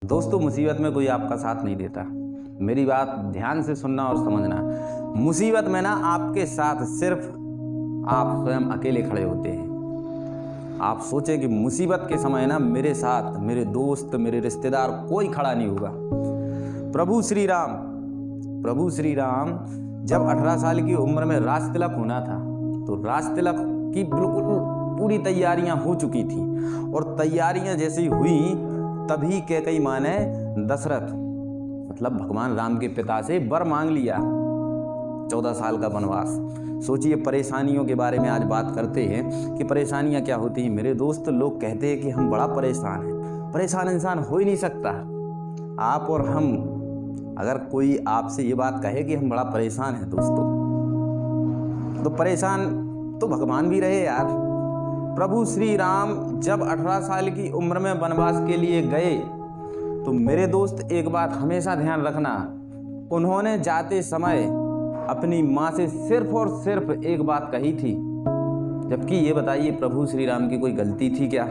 दोस्तों, मुसीबत में कोई आपका साथ नहीं देता। मेरी बात ध्यान से सुनना और समझना। मुसीबत में ना आपके साथ सिर्फ आप स्वयं अकेले खड़े होते हैं। आप सोचें कि मुसीबत के समय ना मेरे साथ मेरे दोस्त, मेरे रिश्तेदार कोई खड़ा नहीं होगा। प्रभु श्री राम जब 18 साल की उम्र में राज तिलक होना था तो राज तिलक की बिल्कुल पूरी तैयारियां हो चुकी थी। और तैयारियां जैसी हुई तभी कैकेयी माँ ने दशरथ मतलब भगवान राम के पिता से वर मांग लिया, 14 साल का वनवास। सोचिए, परेशानियों के बारे में आज बात करते हैं कि परेशानियां क्या होती हैं। मेरे दोस्त, लोग कहते हैं कि हम बड़ा परेशान हैं। परेशान इंसान हो ही नहीं सकता। आप और हम, अगर कोई आपसे ये बात कहे कि हम बड़ा परेशान हैं दोस्तों, तो परेशान तो भगवान भी रहे यार। प्रभु श्री राम जब 18 साल की उम्र में वनवास के लिए गए तो मेरे दोस्त एक बात हमेशा ध्यान रखना, उन्होंने जाते समय अपनी माँ से सिर्फ और सिर्फ एक बात कही थी। जबकि ये बताइए, प्रभु श्री राम की कोई गलती थी क्या?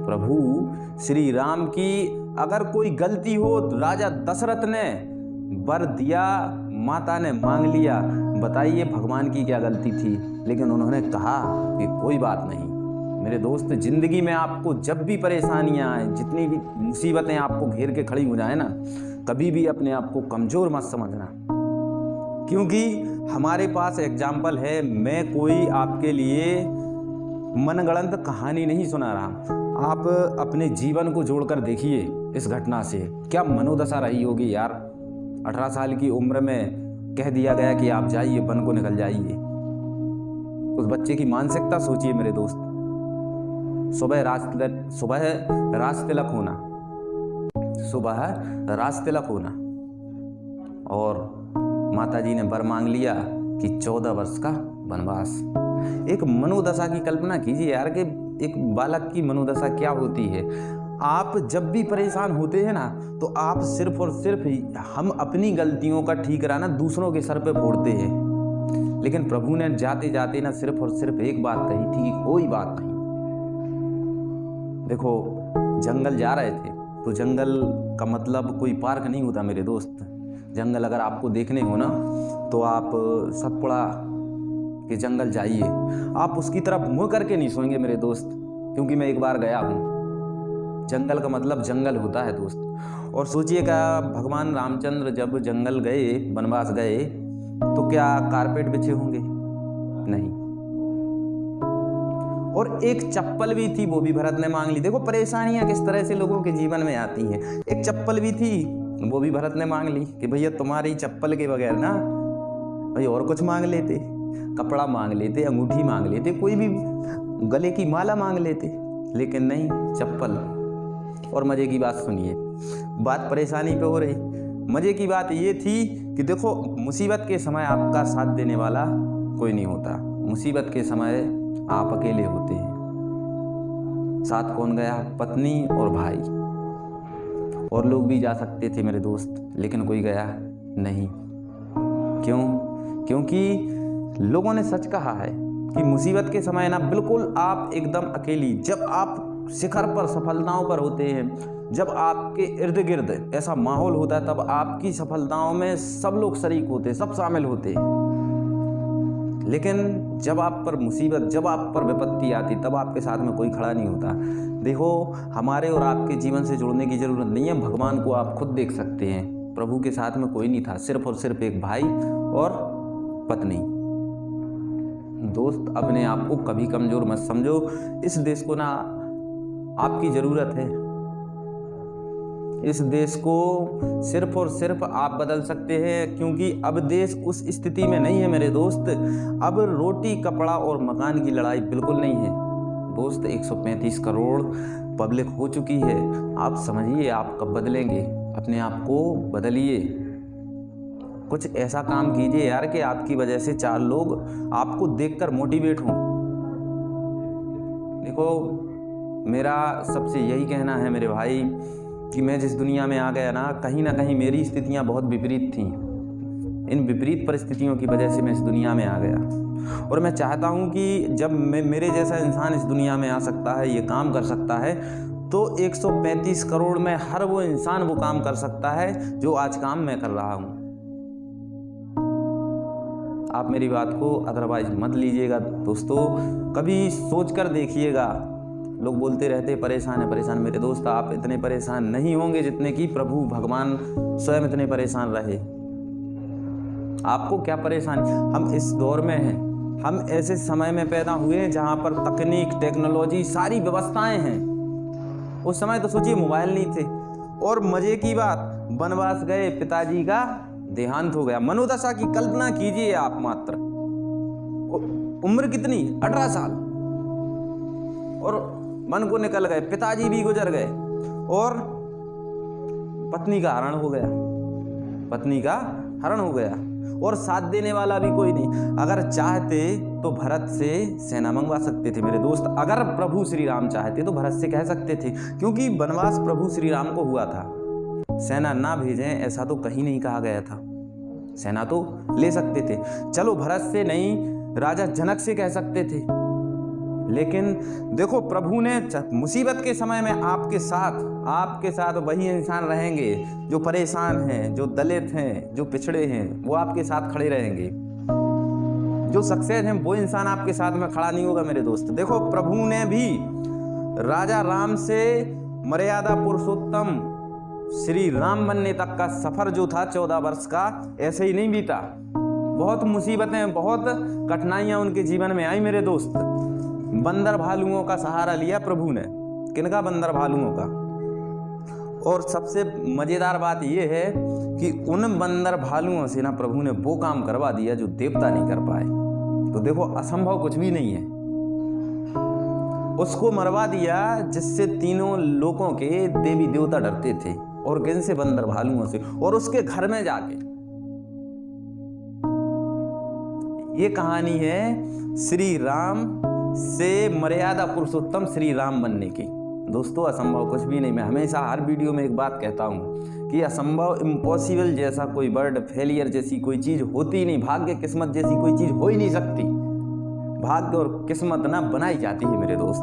प्रभु श्री राम की अगर कोई गलती हो तो राजा दशरथ ने वर दिया, माता ने मांग लिया, बताइए भगवान की क्या गलती थी? लेकिन उन्होंने कहा कि कोई बात नहीं। मेरे दोस्त, जिंदगी में आपको जब भी परेशानियां आए, जितनी भी मुसीबतें आपको घेर के खड़ी हो जाए ना, कभी भी अपने आप को कमजोर मत समझना, क्योंकि हमारे पास एग्जाम्पल है। मैं कोई आपके लिए मनगढ़ंत कहानी नहीं सुना रहा। आप अपने जीवन को जोड़कर देखिए इस घटना से, क्या मनोदशा रही होगी यार। 18 साल की उम्र में कह दिया गया कि आप जाइए, वन को निकल जाइए। उस बच्चे की मानसिकता सोचिए मेरे दोस्त। सुबह राज तिलक होना और माताजी ने वर मांग लिया कि 14 वर्ष का वनवास। एक मनोदशा की कल्पना कीजिए यार कि एक बालक की मनोदशा क्या होती है। आप जब भी परेशान होते हैं ना, तो आप सिर्फ और सिर्फ हम अपनी गलतियों का ठीकराना दूसरों के सर पे फोड़ते हैं। लेकिन प्रभु ने जाते जाते ना सिर्फ और सिर्फ एक बात कही थी कि कोई बात नहीं। देखो, जंगल जा रहे थे तो जंगल का मतलब कोई पार्क नहीं होता मेरे दोस्त। जंगल अगर आपको देखने हो ना, तो आप सतपुड़ा के जंगल जाइए। आप उसकी तरफ मुँह करके नहीं सोएंगे मेरे दोस्त, क्योंकि मैं एक बार गया हूँ। जंगल का मतलब जंगल होता है दोस्त। और सोचिएगा, भगवान रामचंद्र जब जंगल गए, वनवास गए, तो क्या कारपेट बिछे होंगे? नहीं। और एक चप्पल भी थी, वो भी भरत ने मांग ली। देखो परेशानियां किस तरह से लोगों के जीवन में आती हैं। एक चप्पल भी थी, वो भी भरत ने मांग ली कि भैया तुम्हारी चप्पल के बगैर ना भाई और कुछ मांग लेते, कपड़ा मांग लेते, अंगूठी मांग लेते, कोई भी गले की माला मांग लेते, लेकिन नहीं, चप्पल। और मजे की बात सुनिए, बात परेशानी पे हो रही। मजे की बात ये थी कि देखो, मुसीबत के समय आपका साथ देने वाला कोई नहीं होता। मुसीबत के समय आप अकेले होते हैं। साथ कौन गया? पत्नी और भाई। और लोग भी जा सकते थे मेरे दोस्त, लेकिन कोई गया नहीं। क्यों? क्योंकि लोगों ने सच कहा है कि मुसीबत के समय ना बिल्कुल आप एकदम अकेली, जब आप शिखर पर, सफलताओं पर होते हैं, जब आपके इर्द गिर्द ऐसा माहौल होता है, तब आपकी सफलताओं में सब लोग शरीक होते हैं, सब शामिल होते हैं। लेकिन जब आप पर मुसीबत, जब आप पर विपत्ति आती, तब आपके साथ में कोई खड़ा नहीं होता। देखो, हमारे और आपके जीवन से जुड़ने की जरूरत नहीं है। भगवान को आप खुद देख सकते हैं। प्रभु के साथ में कोई नहीं था, सिर्फ और सिर्फ एक भाई और पत्नी। दोस्त, अपने आप को कभी कमजोर मत समझो। इस देश को ना आपकी जरूरत है। इस देश को सिर्फ और सिर्फ आप बदल सकते हैं, क्योंकि अब देश उस स्थिति में नहीं है मेरे दोस्त। अब रोटी, कपड़ा और मकान की लड़ाई बिल्कुल नहीं है दोस्त। 135 करोड़ पब्लिक हो चुकी है। आप समझिए, आप कब बदलेंगे? अपने आप को बदलिए। कुछ ऐसा काम कीजिए यार कि आपकी वजह से 4 लोग आपको देखकर मोटिवेट हों। देखो, मेरा सबसे यही कहना है मेरे भाई कि मैं जिस दुनिया में आ गया ना कहीं मेरी स्थितियां बहुत विपरीत थीं। इन विपरीत परिस्थितियों की वजह से मैं इस दुनिया में आ गया। और मैं चाहता हूं कि जब मेरे जैसा इंसान इस दुनिया में आ सकता है, ये काम कर सकता है, तो 135 करोड़ में हर वो इंसान वो काम कर सकता है जो आज काम मैं कर रहा हूं। आप मेरी बात को अदरवाइज मत लीजिएगा दोस्तों, कभी सोच कर देखिएगा। लोग बोलते रहते परेशान है परेशान, मेरे दोस्त आप इतने परेशान नहीं होंगे जितने कि प्रभु भगवान स्वयं इतने परेशान रहे। आपको क्या परेशानी, हम इस दौर में हैं, हम ऐसे समय में पैदा हुए जहां पर तकनीक, टेक्नोलॉजी, सारी व्यवस्थाएं हैं। उस समय तो सोचिए मोबाइल नहीं थे। और मजे की बात, वनवास गए, पिताजी का देहांत हो गया। मनोदशा की कल्पना कीजिए आप मात्र, उम्र कितनी, 18 साल, और मन को निकल गए, पिताजी भी गुजर गए और पत्नी का हरण हो गया, पत्नी का हरण हो गया और साथ देने वाला भी कोई नहीं। अगर चाहते तो भरत से सेना मंगवा सकते थे मेरे दोस्त, अगर प्रभु श्री राम चाहते तो भरत से कह सकते थे, क्योंकि वनवास प्रभु श्री राम को हुआ था। सेना ना भेजें ऐसा तो कहीं नहीं कहा गया था, सेना तो ले सकते थे। चलो भरत से नहीं, राजा जनक से कह सकते थे, लेकिन देखो प्रभु ने मुसीबत के समय में आपके साथ वही इंसान रहेंगे जो परेशान हैं, जो दलित हैं, जो पिछड़े हैं, वो आपके साथ खड़े रहेंगे। जो सक्सेस हैं वो इंसान आपके साथ में खड़ा नहीं होगा मेरे दोस्त। देखो प्रभु ने भी राजा राम से मर्यादा पुरुषोत्तम श्री राम बनने तक का सफर जो था 14 वर्ष का, ऐसे ही नहीं बीता। बहुत मुसीबतें, बहुत कठिनाइयां उनके जीवन में आई मेरे दोस्त। बंदर भालुओं का सहारा लिया प्रभु ने। किनका? बंदर भालुओं का। और सबसे मजेदार बात यह है कि उन बंदर भालुओं से ना प्रभु ने वो काम करवा दिया जो देवता नहीं कर पाए। तो देखो असंभव कुछ भी नहीं है। उसको मरवा दिया जिससे तीनों लोकों के देवी देवता डरते थे, और किन से? बंदर भालुओं से। और उसके घर में जाके ये कहानी है श्री राम से मर्यादा पुरुषोत्तम श्री राम बनने की। दोस्तों असंभव कुछ भी नहीं। मैं हमेशा हर वीडियो में एक बात कहता हूँ कि असंभव, इम्पॉसिबल जैसा कोई वर्ड, फेलियर जैसी कोई चीज़ होती नहीं, भाग्य किस्मत जैसी कोई चीज़ हो ही नहीं सकती। भाग्य और किस्मत ना बनाई जाती है मेरे दोस्त।